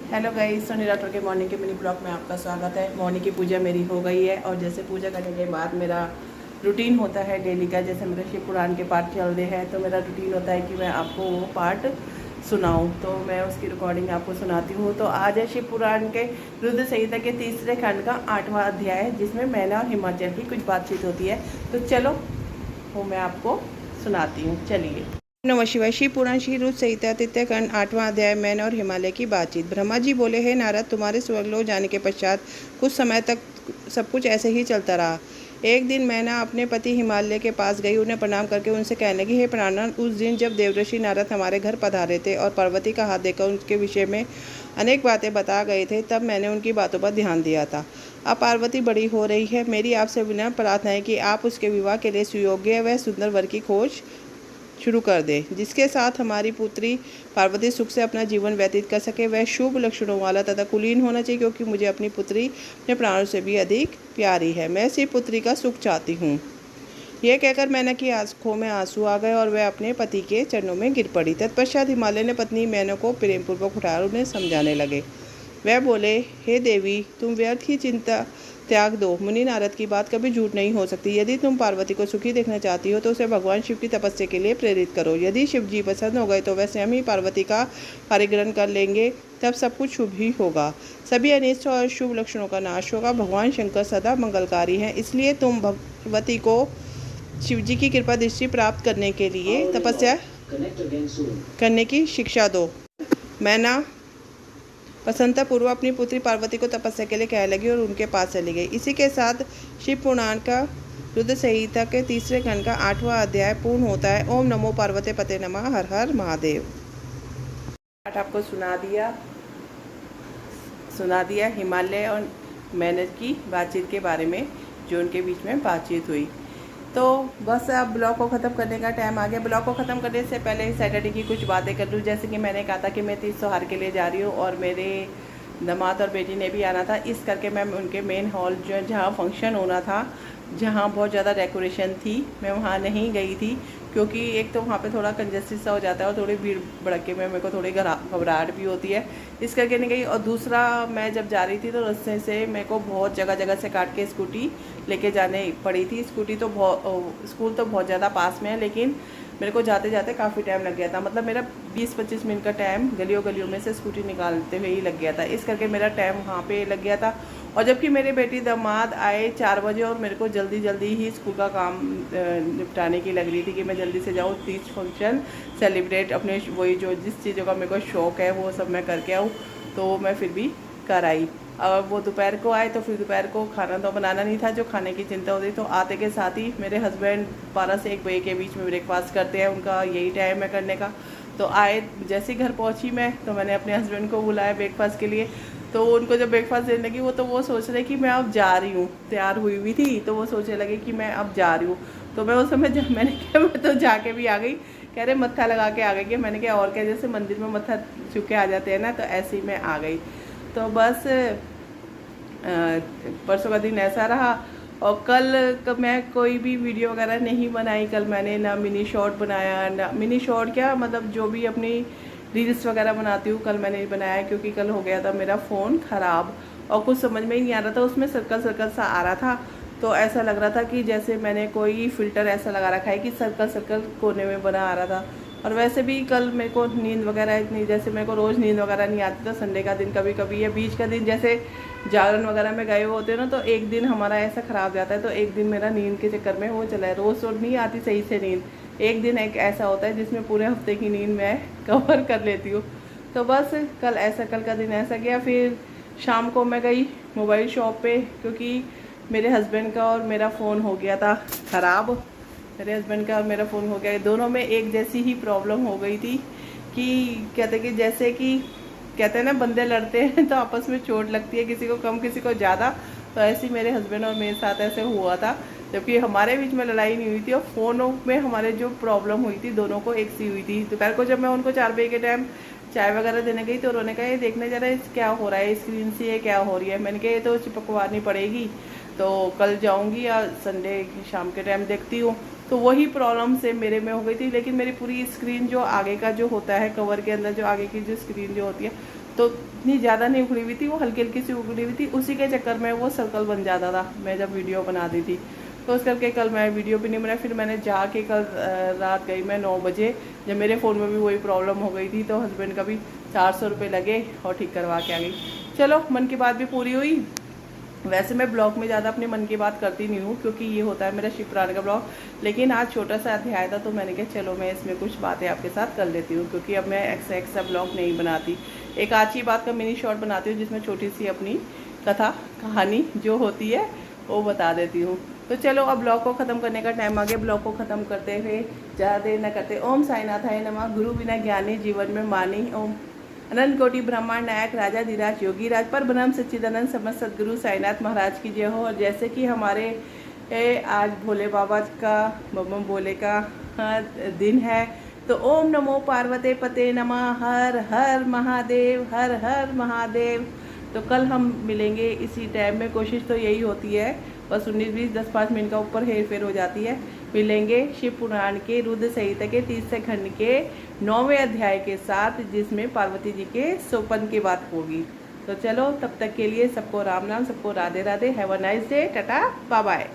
Hello guys, Soni Rathore के morning के mini blog में आपका स्वागत है। मॉर्निंग की पूजा मेरी हो गई है और जैसे पूजा करने के बाद मेरा रूटीन होता है डेली का, जैसे मेरे शिव पुराण के पाठ चल रहे हैं तो मेरा रूटीन होता है कि मैं आपको वो पाठ सुनाऊं, तो मैं उसकी रिकॉर्डिंग आपको सुनाती हूँ। तो आज है शिव पुराण के रुद्र संहिता के तीसरे खंड का 8वां अध्याय है, जिसमें मैना और हिमाचल की कुछ बातचीत होती है। तो चलो वो मैं आपको सुनाती हूँ, चलिए। नमः शिवाय। शिव पुराण श्री रुद्र संहिता तृतीय खंड 8वां अध्याय मैना और हिमालय की बातचीत। ब्रह्मा जी बोले, हे नारद, तुम्हारे स्वर्गलोक जाने के पश्चात कुछ समय तक सब कुछ ऐसे ही चलता रहा। एक दिन मैना अपने पति हिमालय के पास गई। उन्हें प्रणाम करके उनसे कहने लगी, हे प्राणनाथ, उस दिन जब देवर्षि नारद हमारे घर पधारे थे और पार्वती का हाथ देकर उनके विषय में अनेक बातें बता गए थे, तब मैंने उनकी बातों पर ध्यान दिया था। अब पार्वती बड़ी हो रही है, मेरी आपसे विनम्र प्रार्थना है कि आप उसके विवाह के लिए सुयोग्य व सुंदर वर की खोज शुरू कर दे, जिसके साथ हमारी पुत्री पार्वती सुख से अपना जीवन व्यतीत कर सके। वह शुभ लक्षणों वाला तथा कुलीन होना चाहिए, क्योंकि मुझे अपनी पुत्री अपने प्राणों से भी अधिक प्यारी है। मैं सिर्फ पुत्री का सुख चाहती हूँ। यह कहकर मैना की आंखों में आंसू आ गए और वह अपने पति के चरणों में गिर पड़ी। तत्पश्चात हिमालय ने पत्नी मैना को प्रेमपूर्वक उठाकर उन्हें समझाने लगे। वह बोले, हे देवी, तुम व्यर्थ की चिंता त्याग दो। मुनि नारद की बात कभी झूठ नहीं हो सकती। यदि तुम पार्वती को सुखी देखना चाहती हो तो उसे भगवान शिव की तपस्या के लिए प्रेरित करो। यदि शिव जी पसंद हो गए तो वह स्वयं ही पार्वती का परिग्रहण कर लेंगे, तब सब कुछ शुभ ही होगा। सभी अनिष्ट और शुभ लक्षणों का नाश होगा। भगवान शंकर सदा मंगलकारी हैं, इसलिए तुम भगवती को शिव जी की कृपा दृष्टि प्राप्त करने के लिए तपस्या करने की शिक्षा दो। मैना प्रसन्नता पूर्वक अपनी पुत्री पार्वती को तपस्या के लिए कहने लगी और उनके पास चली गई। इसी के साथ शिव पुराण का रुद्र संहिता के तीसरे खंड का 8वां अध्याय पूर्ण होता है। ओम नमो पार्वती पते नमः। हर हर महादेव। पाठ आपको सुना दिया हिमालय और मैना की बातचीत के बारे में, जो उनके बीच में बातचीत हुई। तो बस अब ब्लॉग को ख़त्म करने का टाइम आ गया। ब्लॉग को ख़त्म करने से पहले सैटरडे की कुछ बातें कर लूँ। जैसे कि मैंने कहा था कि मैं तीज त्योहार के लिए जा रही हूँ और मेरे दामाद और बेटी ने भी आना था, इस करके मैं उनके मेन हॉल जो जहाँ फंक्शन होना था, जहाँ बहुत ज़्यादा डेकोरेशन थी, मैं वहाँ नहीं गई थी, क्योंकि एक तो वहाँ पे थोड़ा कंजस्टेड सा हो जाता है और थोड़ी भीड़ भड़के में मेरे को थोड़ी घबराहट भी होती है, इस करके नहीं गई। और दूसरा, मैं जब जा रही थी तो रास्ते से मेरे को बहुत जगह से काट के स्कूटी लेके जाने पड़ी थी। स्कूल तो बहुत ज़्यादा पास में है, लेकिन मेरे को जाते जाते काफ़ी टाइम लग गया था। मतलब मेरा 20-25 मिनट का टाइम गलियों में से स्कूटी निकालते हुए ही लग गया था, इस करके मेरा टाइम वहाँ पे लग गया था। और जबकि मेरे बेटी दामाद आए 4 बजे और मेरे को जल्दी ही स्कूल का काम निपटाने की लग रही थी कि मैं जल्दी से जाऊँ, तीज फंक्शन सेलिब्रेट, अपने वही जो जिस चीज़ों का मेरे को शौक़ है वो सब मैं करके आऊँ। तो मैं फिर भी कर आई। और वो दोपहर को आए तो फिर दोपहर को खाना तो बनाना नहीं था, जो खाने की चिंता होती। तो आते के साथ ही मेरे हस्बैंड 12 से 1 बजे के बीच में ब्रेकफास्ट करते हैं, उनका यही टाइम है करने का। तो आए, जैसे ही घर पहुंची मैं, तो मैंने अपने हस्बैंड को बुलाया ब्रेकफास्ट के लिए। तो उनको जब ब्रेकफास्ट देने लगी, वो तो वो सोच रहे कि मैं अब जा रही हूँ, तैयार हुई हुई थी, तो वो सोचने लगे कि मैं अब जा रही हूँ। तो मैं उस समय जब मैंने कहा मैं तो जाके भी आ गई, कह रहे मत्था लगा के आ गई। कि मैंने कहा और क्या, जैसे मंदिर में मत्था छू के आ जाते हैं ना, तो ऐसे ही मैं आ गई। तो बस परसों का दिन ऐसा रहा। और कल मैं कोई भी वीडियो वगैरह नहीं बनाई। कल मैंने ना मिनी शॉर्ट बनाया, ना मिनी शॉर्ट क्या, मतलब जो भी अपनी रील्स वगैरह बनाती हूँ, कल मैंने नहीं बनाया, क्योंकि कल हो गया था मेरा फ़ोन ख़राब और कुछ समझ में ही नहीं आ रहा था। उसमें सर्कल सा आ रहा था, तो ऐसा लग रहा था कि जैसे मैंने कोई फ़िल्टर ऐसा लगा रखा है कि सर्कल कोने में बना आ रहा था। और वैसे भी कल मेरे को नींद वगैरह इतनी, जैसे मेरे को रोज़ नींद वगैरह नहीं आती, तो संडे का दिन कभी कभी या बीच का दिन जैसे जागरण वगैरह में गए होते हैं ना, तो एक दिन हमारा ऐसा ख़राब जाता है। तो एक दिन मेरा नींद के चक्कर में वो चला है। रोज़ नहीं आती सही से नींद, एक दिन एक ऐसा होता है जिसमें पूरे हफ्ते की नींद मैं कवर कर लेती हूँ। तो बस कल का दिन ऐसा गया। फिर शाम को मैं गई मोबाइल शॉप पे, क्योंकि मेरे हस्बैंड का और मेरा फ़ोन हो गया था ख़राब। मेरे हस्बैंड का और मेरा फ़ोन हो गया, दोनों में एक जैसी ही प्रॉब्लम हो गई थी। कि कहते कि जैसे कि कहते हैं ना, बंदे लड़ते हैं तो आपस में चोट लगती है, किसी को कम किसी को ज़्यादा। तो ऐसे ही मेरे हस्बैंड और मेरे साथ ऐसे हुआ था, जबकि हमारे बीच में लड़ाई नहीं हुई थी और फ़ोनों में हमारे जो प्रॉब्लम हुई थी दोनों को एक सी हुई थी। दोपहर को जब मैं उनको 4 बजे के टाइम चाय वगैरह देने गई, तो उन्होंने कहा ये देखने जरा क्या हो रहा है, स्क्रीन से ये क्या हो रही है। मैंने कहा ये तो चिपकवानी पड़ेगी, तो कल जाऊंगी या संडे शाम के टाइम देखती हूँ। तो वही प्रॉब्लम से मेरे में हो गई थी। लेकिन मेरी पूरी स्क्रीन जो आगे का जो होता है, कवर के अंदर जो आगे की जो स्क्रीन जो होती है, तो इतनी ज़्यादा नहीं उखड़ी हुई थी, वो हल्की हल्की सी उखड़ी हुई थी, उसी के चक्कर में वो सर्कल बन जाता था मैं जब वीडियो बनाती थी। तो उस करके कल मैं वीडियो भी नहीं बनाई। फिर मैंने जाके कल रात गई मैं 9 बजे, जब मेरे फ़ोन में भी वही प्रॉब्लम हो गई थी, तो हस्बैंड का भी 400 रुपये लगे और ठीक करवा के आ गई। चलो मन की बात भी पूरी हुई। वैसे मैं ब्लॉग में ज़्यादा अपने मन की बात करती नहीं हूँ, क्योंकि ये होता है मेरा शिव पुराण का ब्लॉग, लेकिन आज छोटा सा अध्याय था तो मैंने कहा चलो मैं इसमें कुछ बातें आपके साथ कर लेती हूँ, क्योंकि अब मैं एक्स्ट्रा ब्लॉग नहीं बनाती। एक अच्छी बात का मिनी शॉर्ट बनाती हूँ जिसमें छोटी सी अपनी कथा कहानी जो होती है वो बता देती हूँ। तो चलो अब ब्लॉग को ख़त्म करने का टाइम आ गया। ब्लॉग को ख़त्म करते हुए ज़्यादा देर न करते। ओम साईनाथाय नमः। गुरु बिना ज्ञानी जीवन में मानी। ओम अनंत कोटि ब्रह्मांड नायक राजा धीराज योगी राज पर ब्रह्म सच्चिदानंद समस्त सदगुरु साईनाथ महाराज की जय हो। और जैसे कि हमारे आज भोले बाबा का बम भोले का दिन है, तो ओम नमो पार्वती पते नमः। हर हर महादेव, हर हर महादेव। तो कल हम मिलेंगे इसी टाइम में। कोशिश तो यही होती है, बस 19-20 10-5 मिनट का ऊपर हेर फेर हो जाती है। मिलेंगे शिव पुराण के रुद्र संहिता के 30 खंड के 9वें अध्याय के साथ, जिसमें पार्वती जी के सोपन की बात होगी। तो चलो तब तक के लिए सबको राम नाम, सबको Radhe Radhe. Have a nice day. Tata bye bye.